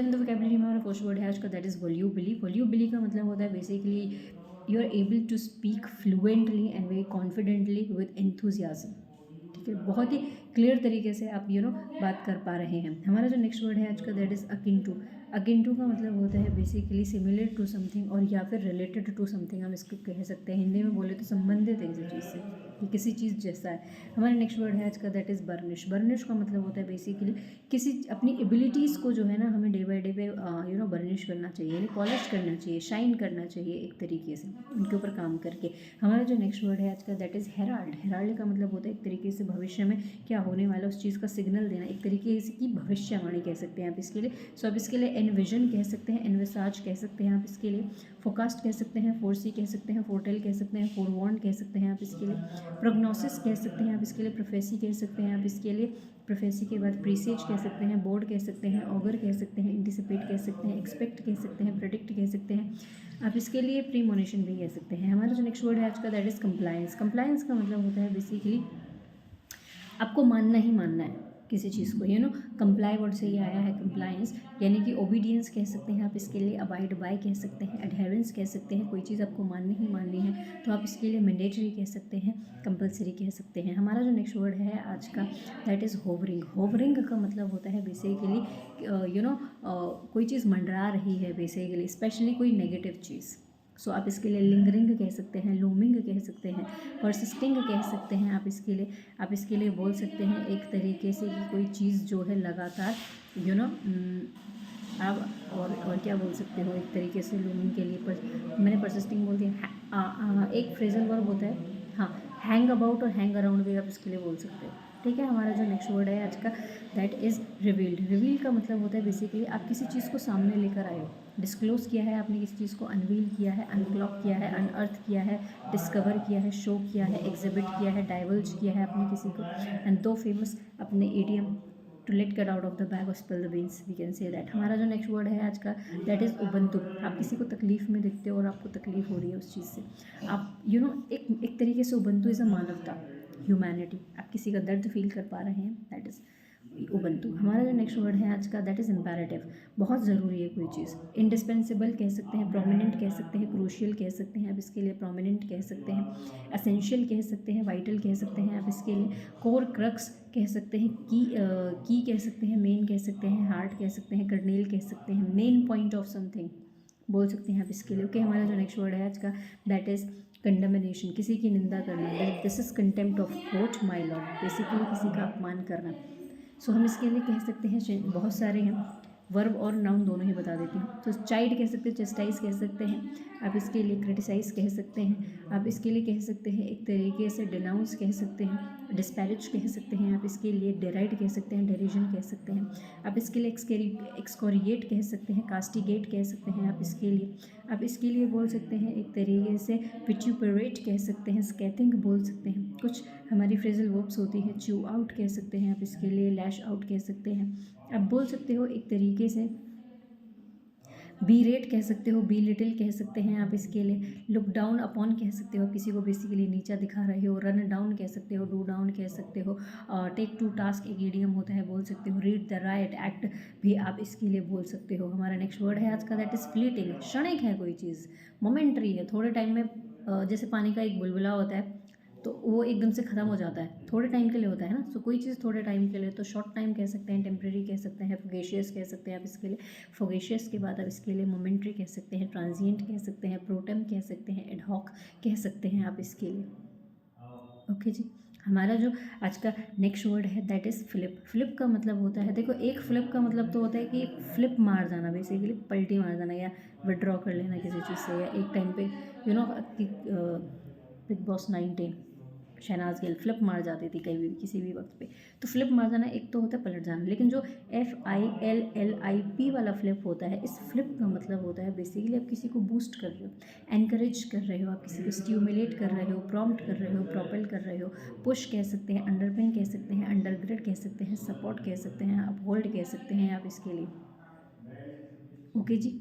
In the vocabulary में हमारा first word है आज का, दैट इज़ वॉल्यूबली। वॉल्यूबली का मतलब होता है basically you are able to speak fluently and very confidently with enthusiasm. ठीक है, बहुत ही क्लियर तरीके से आप बात कर पा रहे हैं। हमारा जो नेक्स्ट वर्ड है आज का, that is akin to. Akin to का मतलब होता है बेसिकली सिमिलर टू समथिंग और या फिर रिलेटेड टू समथिंग, हम इसको कह सकते हैं। हिंदी में बोले तो संबंधित है किसी चीज़ से, कि किसी चीज़ जैसा है। हमारा नेक्स्ट वर्ड है आज का, दैट इज़ बर्निश। बर्निश का मतलब होता है बेसिकली किसी अपनी एबिलिटीज़ को जो है ना हमें डे बाई डे पे बर्निश करना चाहिए, यानी पॉलिश करना चाहिए, शाइन करना चाहिए एक तरीके से उनके ऊपर काम करके। हमारा जो नेक्स्ट वर्ड है आज का, दैट इज़ हेराल्ड। हेराल्ड का मतलब होता है एक तरीके से भविष्य में क्या होने वाला उस चीज़ का सिग्नल देना, एक तरीके से की भविष्यवाणी कह सकते हैं आप इसके लिए। सो आप इसके लिए एनविजन कह सकते हैं, एनविसाज कह सकते हैं आप इसके लिए, फोकास्ट कह सकते हैं, फोरसी कह सकते हैं, फोरटेल कह सकते हैं, फोरवॉर्न कह सकते हैं आप इसके लिए, प्रोग्नोसिस कह सकते हैं आप इसके लिए, प्रोफेसी कह सकते हैं आप इसके लिए, प्रोफेसी के बाद प्रीसेज कह सकते हैं, बोर्ड कह सकते हैं, ऑगर कह सकते हैं, एंटिसिपेट कह सकते हैं, एक्सपेक्ट कह सकते हैं, प्रेडिक्ट कह सकते हैं आप इसके लिए, प्रीमोनिशन भी कह सकते हैं। हमारा जो नेक्स्ट वर्ड है आज का, दैट इज़ कंप्लायंस। कंप्लायंस का मतलब होता है बेसिकली आपको मानना ही मानना है किसी चीज़ को, कंप्लाई वर्ड से ही आया है कंप्लायंस, यानी कि ओबीडियंस कह सकते हैं आप इसके लिए, अबाइड बाय कह सकते हैं, एडहेरेंस कह सकते हैं। कोई चीज़ आपको माननी ही माननी है तो आप इसके लिए मैंडेटरी कह सकते हैं, कंपलसरी कह सकते हैं। हमारा जो नेक्स्ट वर्ड है आज का, दैट इज़ होवरिंग। होवरिंग का मतलब होता है बेसिकली कोई चीज़ मंडरा रही है बेसिकली, स्पेशली कोई नेगेटिव चीज़। सो आप इसके लिए लिंगरिंग कह सकते हैं, लूमिंग कह सकते हैं, परसिस्टिंग कह सकते हैं आप इसके लिए बोल सकते हैं एक तरीके से कि कोई चीज़ जो है लगातार आप और क्या बोल सकते हो एक तरीके से लूमिंग के लिए, पर मैंने परसिस्टिंग बोल दिया। एक फ्रेजल वर्ब होता है, हाँ, हैंग अबाउट और हैंग अराउंड भी आप इसके लिए बोल सकते हो। ठीक है, हमारा जो नेक्स्ट वर्ड है आज का, दैट इज़ रिवील्ड। रिवील का मतलब होता है बेसिकली आप किसी चीज़ को सामने लेकर आए हो, डिस्क्लोज किया है आपने, किसी चीज़ को अनवील किया है, अनक्लॉक किया है, अनअर्थ किया है, डिस्कवर किया है, शो किया है, एग्जिबिट किया है, डाइवर्ज किया है आपने किसी को। एंड दो फेमस अपने idiom, to let get out of the bag और spill the beans, we can say that. हमारा जो नेक्स्ट वर्ड है आज का, दैट इज़ उबंतु। आप किसी को तकलीफ में देखते हो और आपको तकलीफ हो रही है उस चीज़ से, आप एक तरीके से उबंतु इज़ अ मानवता, ह्यूमैनिटी। आप किसी का दर्द फील कर पा रहे हैं, दैट इज़ उबंतु। हमारा जो नेक्स्ट वर्ड है आज का, दैट इज़ इम्पेरेटिव। बहुत ज़रूरी है कोई चीज़। इंडिस्पेंसिबल कह सकते हैं, प्रोमिनेंट कह सकते हैं, क्रूशियल कह सकते हैं आप इसके लिए, प्रोमिनेंट कह सकते हैं, एसेंशियल कह सकते हैं, वाइटल कह सकते हैं आप इसके लिए, कोर क्रक्स कह सकते हैं, की कह सकते हैं, मेन कह सकते हैं, हार्ट कह सकते हैं, कर्नेल कह सकते हैं, मेन पॉइंट ऑफ समथिंग बोल सकते हैं आप इसके लिए। ओके, हमारा जो नेक्स्ट वर्ड है आज का, दैट इज़ कंडेमिनेशन। किसी की निंदा करना, this is contempt of court my Lord, basically किसी का अपमान करना। सो हम इसके लिए कह सकते हैं, बहुत सारे हैं, वर्ब और नाउन दोनों ही बता देती हूँ। तो चाइड कह सकते हैं, चेस्टाइज कह सकते हैं आप इसके लिए, क्रिटिसाइज कह सकते हैं आप इसके लिए, कह सकते हैं एक तरीके से डिनाउंस कह सकते हैं, डिस्पैरिज कह सकते हैं आप इसके लिए, डेराइड कह सकते हैं, डेरिजन कह सकते हैं आप इसके लिए, एक्सकोरिएट कह सकते हैं, कास्टिगेट कह सकते हैं आप इसके लिए। आप इसके लिए बोल सकते हैं एक तरीके से विट्यूपरेट कह सकते हैं, स्कैथिंग बोल सकते हैं। कुछ हमारी फ्रेजल वर्ब्स होती हैं, च्यू आउट कह सकते हैं आप इसके लिए, लैश आउट कह सकते हैं। आप बोल सकते हो एक तरीके से बी रेट कह सकते हो, बी लिटिल कह सकते हैं आप इसके लिए, लुक डाउन अपॉन कह सकते हो, किसी को बेसिकली नीचा दिखा रहे हो, रन डाउन कह सकते हो, डू डाउन कह सकते हो, टेक टू टास्क एक ईडियम होता है बोल सकते हो, रीड द राइट एक्ट भी आप इसके लिए बोल सकते हो। हमारा नेक्स्ट वर्ड है आज का, दैट इज़ फ्लीटिंग। क्षणिक है कोई चीज़, मोमेंट्री है, थोड़े टाइम में जैसे पानी का एक बुलबुला होता है तो वो एकदम से ख़त्म हो जाता है, थोड़े टाइम के लिए होता है ना। सो कोई चीज़ थोड़े टाइम के लिए, तो शॉर्ट टाइम कह सकते हैं, टेम्प्रेरी कह सकते हैं, फुगेशियस कह सकते हैं आप इसके लिए। फुगेशियस के बाद आप इसके लिए मोमेंट्री कह सकते हैं, ट्रांजिएंट कह सकते हैं, प्रोटम कह सकते हैं, एडहॉक कह सकते हैं आप इसके लिए। ओके जी, हमारा जो आज का नेक्स्ट वर्ड है, दैट इज़ फ्लिप। फ्लिप का मतलब होता है, देखो एक फ्लिप का मतलब तो होता है कि फ्लिप मार जाना, बेसिकली पलटी मार जाना, या विड्रॉ कर लेना किसी चीज़ से, या एक टाइम पे Bigg Boss 19 Shehnaaz Gill flip मार जाती थी कहीं भी किसी भी वक्त पे। तो फ्लिप मार जाना एक तो होता है पलट जाना, लेकिन जो FILLIP वाला फ्लिप होता है, इस फ्लिप का मतलब होता है बेसिकली आप किसी को बूस्ट कर रहे हो, एनकरेज कर रहे हो, आप किसी को स्टिमुलेट कर रहे हो, प्रॉम्प्ट कर रहे हो, प्रोपेल कर रहे हो, पुश कह सकते हैं, अंडरपिन कह सकते हैं, अंडरग्रेड कह सकते हैं, सपोर्ट कह सकते हैं, अपहोल्ड कह सकते हैं आप इसके लिए। ओके जी,